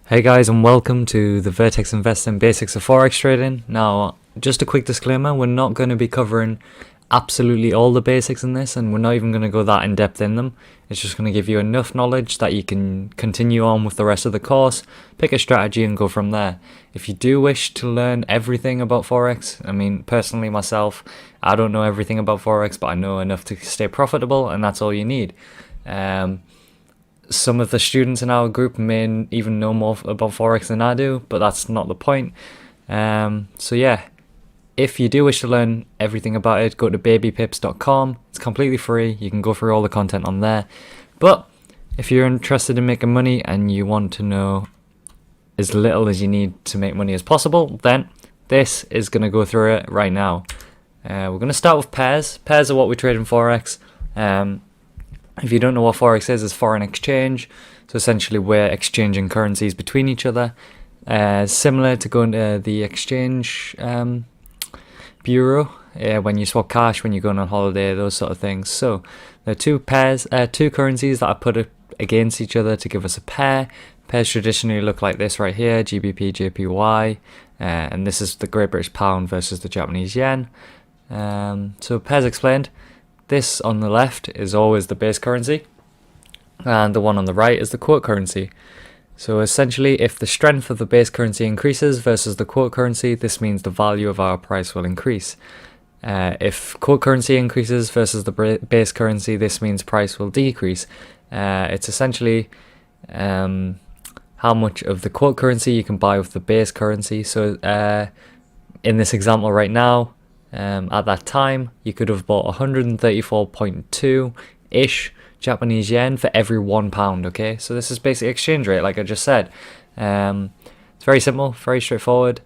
Hey guys, and welcome to the Vertex Investing Basics of Forex Trading. Now, just a quick disclaimer, we're not going to be covering absolutely all the basics in this, and we're not even going to go that in depth in them. It's just going to give you enough knowledge that you can continue on with the rest of the course, pick a strategy and go from there. If you do wish to learn everything about Forex, I mean, personally myself, I don't know everything about Forex, but I know enough to stay profitable, and that's all you need. Some of the students in our group may even know more about Forex than I do, but that's not the point. So yeah, if you do wish to learn everything about it, go to babypips.com. It's completely free. You can go through all the content on there. But if you're interested in making money and you want to know as little as you need to make money as possible, then this is going to go through it right now. We're going to start with pairs. Pairs are what we trade in Forex. If you don't know what Forex is, it's foreign exchange. So essentially we're exchanging currencies between each other. Similar to going to the exchange bureau, when you swap cash, when you're going on holiday, those sort of things. So there are two currencies that are put against each other to give us a pair. Pairs traditionally look like this right here, GBP, JPY. And this is the Great British Pound versus the Japanese Yen. So pairs explained. This on the left is always the base currency, and the one on the right is the quote currency. So essentially, if the strength of the base currency increases versus the quote currency, this means the value of our price will increase. If quote currency increases versus the base currency, this means price will decrease. It's essentially how much of the quote currency you can buy with the base currency. So in this example right now, at that time, you could have bought 134.2-ish Japanese yen for every £1, okay? So this is basic exchange rate, like I just said. It's very simple, very straightforward.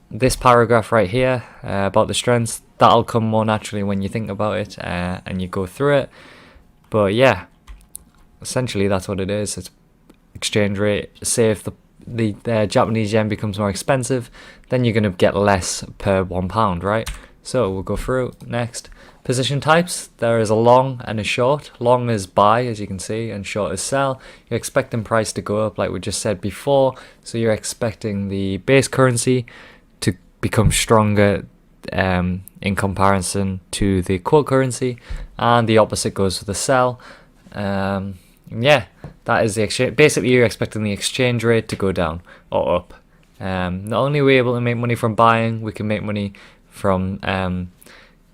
This paragraph right here about the strengths, that'll come more naturally when you think about it and you go through it. But yeah, essentially that's what it is. It's exchange rate. Say if the Japanese yen becomes more expensive, then you're going to get less per £1, right? So we'll go through next. Position types, there is a long and a short. Long is buy, as you can see, and short is sell. You're expecting price to go up like we just said before. So you're expecting the base currency to become stronger in comparison to the quote currency. And the opposite goes for the sell. Yeah, that is the exchange. Basically, you're expecting the exchange rate to go down or up. Not only are we able to make money from buying, we can make money from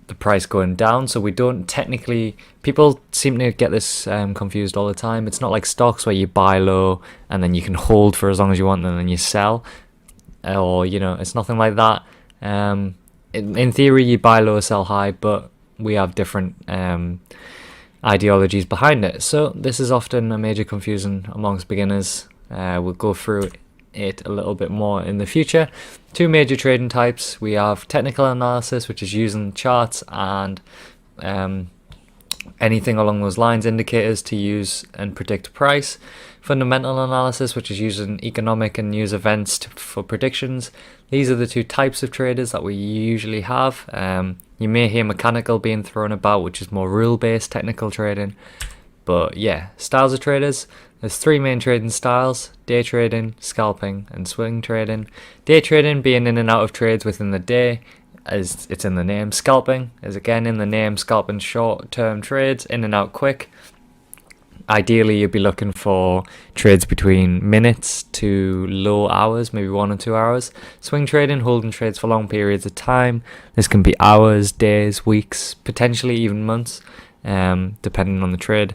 the price going down. So we don't technically, people seem to get this confused all the time. It's not like stocks where you buy low and then you can hold for as long as you want and then you sell, or it's nothing like that. In theory you buy low, sell high, but we have different ideologies behind it. So this is often a major confusion amongst beginners. We'll go through it a little bit more in the future. Two major trading types. We have technical analysis, which is using charts and anything along those lines, indicators to use and predict price. Fundamental analysis, which is using economic and news events for predictions. These are the two types of traders that we usually have. You may hear mechanical being thrown about, which is more rule-based technical trading. But yeah, styles of traders. There's three main trading styles: day trading, scalping, and swing trading. Day trading being in and out of trades within the day, as it's in the name. Scalping is again in the name, scalping short-term trades, in and out quick. Ideally, you'd be looking for trades between minutes to low hours, maybe 1 or 2 hours. Swing trading, holding trades for long periods of time. This can be hours, days, weeks, potentially even months, depending on the trade.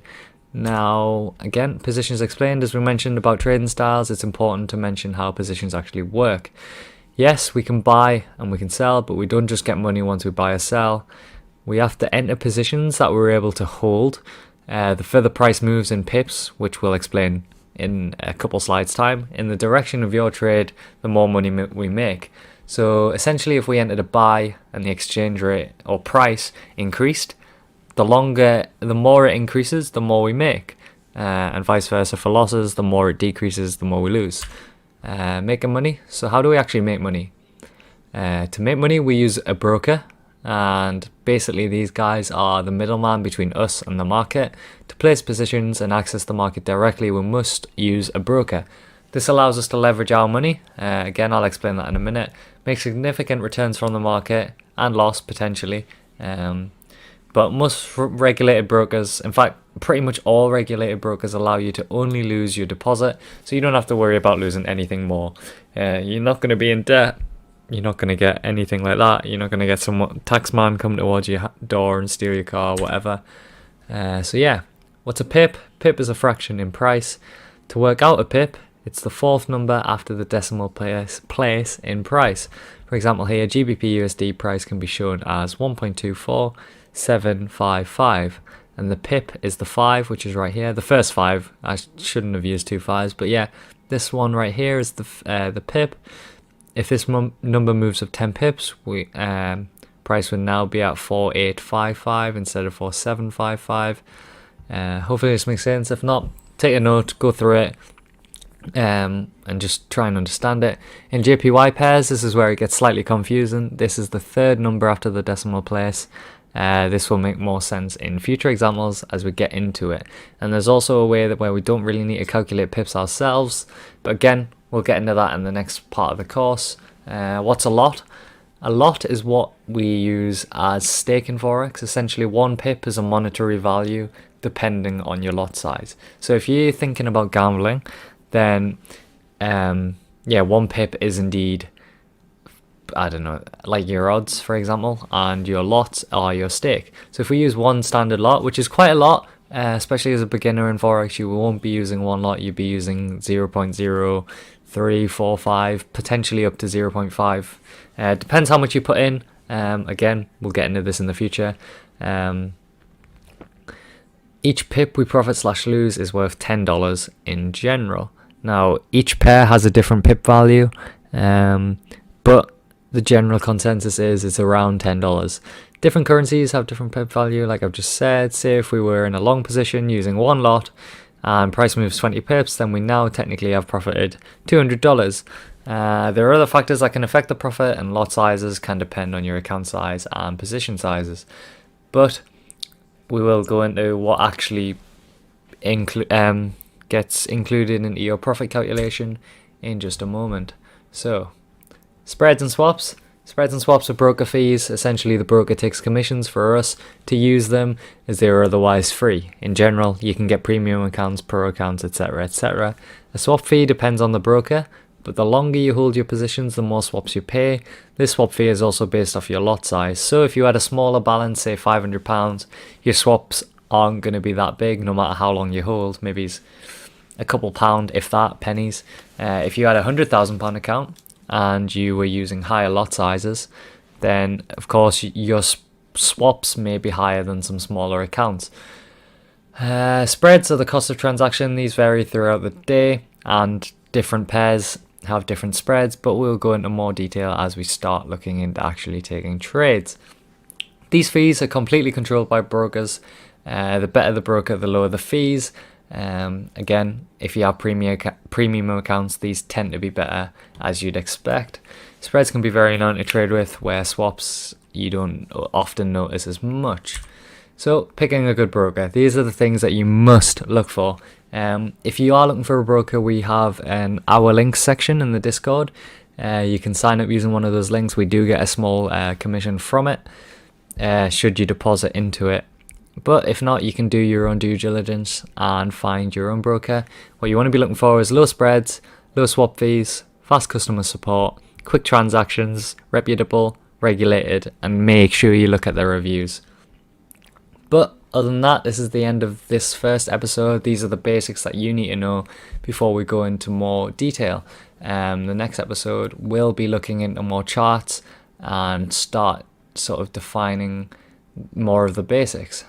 Now, again, positions explained. As we mentioned about trading styles, it's important to mention how positions actually work. Yes, we can buy and we can sell, but we don't just get money once we buy or sell. We have to enter positions that we're able to hold. The further price moves in pips, which we'll explain in a couple slides time, in the direction of your trade, the more money we make. So essentially, if we entered a buy and the exchange rate or price increased, the more it increases, the more we make, and vice versa for losses. The more it decreases, the more we lose. Making money. So how do we actually make money? To make money, we use a broker, and basically these guys are the middleman between us and the market. To place positions and access the market directly, we must use a broker. This allows us to leverage our money. Again, I'll explain that in a minute. Make significant returns from the market and loss potentially. But most regulated brokers, in fact, pretty much all regulated brokers allow you to only lose your deposit. So you don't have to worry about losing anything more. You're not going to be in debt. You're not going to get anything like that. You're not going to get some taxman come towards your door and steal your car or whatever. So yeah, what's a pip? Pip is a fraction in price. To work out a pip, it's the fourth number after the decimal place in price. For example, here GBP USD price can be shown as 1.24755, and the pip is the 5, which is right here. The first 5, I shouldn't have used 2 5s, but yeah, this one right here is the pip. If this number moves up 10 pips, price would now be at 4855 instead of 4755. Hopefully this makes sense. If not, take a note, go through it, and just try and understand it. In JPY pairs, this is where it gets slightly confusing. This is the third number after the decimal place. This will make more sense in future examples as we get into it. And there's also a way where we don't really need to calculate pips ourselves, but again, we'll get into that in the next part of the course. What's a lot? A lot is what we use as stake in Forex. Essentially, 1 pip is a monetary value depending on your lot size. So if you're thinking about gambling, then 1 pip is indeed, I don't know, like your odds, for example, and your lots are your stake. So if we use 1 standard lot, which is quite a lot, especially as a beginner in Forex, you won't be using 1 lot, you'll be using 0.0345, potentially up to 0.5. Depends how much you put in. Again, we'll get into this in the future. Each pip we profit/lose is worth $10 in general. Now, each pair has a different pip value, but the general consensus is it's around $10. Different currencies have different pip value, like I've just said. Say if we were in a long position using 1 lot and price moves 20 pips, then we now technically have profited $200. There are other factors that can affect the profit, and lot sizes can depend on your account size and position sizes. But we will go into what actually gets included into your profit calculation in just a moment. So, spreads and swaps. Spreads and swaps are broker fees. Essentially, the broker takes commissions for us to use them, as they are otherwise free. In general, you can get premium accounts, pro accounts, etc., etc. A swap fee depends on the broker, but the longer you hold your positions, the more swaps you pay. This swap fee is also based off your lot size. So if you had a smaller balance, say £500, your swaps aren't going to be that big no matter how long you hold. Maybe it's a couple pound, if that, pennies. If you had a £100,000 account and you were using higher lot sizes, then of course your swaps may be higher than some smaller accounts. Spreads are the cost of transaction. These vary throughout the day, and different pairs have different spreads, but we'll go into more detail as we start looking into actually taking trades. These fees are completely controlled by brokers. The better the broker, the lower the fees. Again, if you have premium accounts, these tend to be better, as you'd expect. Spreads can be very annoying to trade with, where swaps you don't often notice as much. So, picking a good broker. These are the things that you must look for. If you are looking for a broker, we have an Our Links section in the Discord. You can sign up using one of those links. We do get a small commission from it, should you deposit into it. But if not, you can do your own due diligence and find your own broker. What you want to be looking for is low spreads, low swap fees, fast customer support, quick transactions, reputable, regulated, and make sure you look at their reviews. But other than that, this is the end of this first episode. These are the basics that you need to know before we go into more detail. The next episode will be looking into more charts and start sort of defining more of the basics.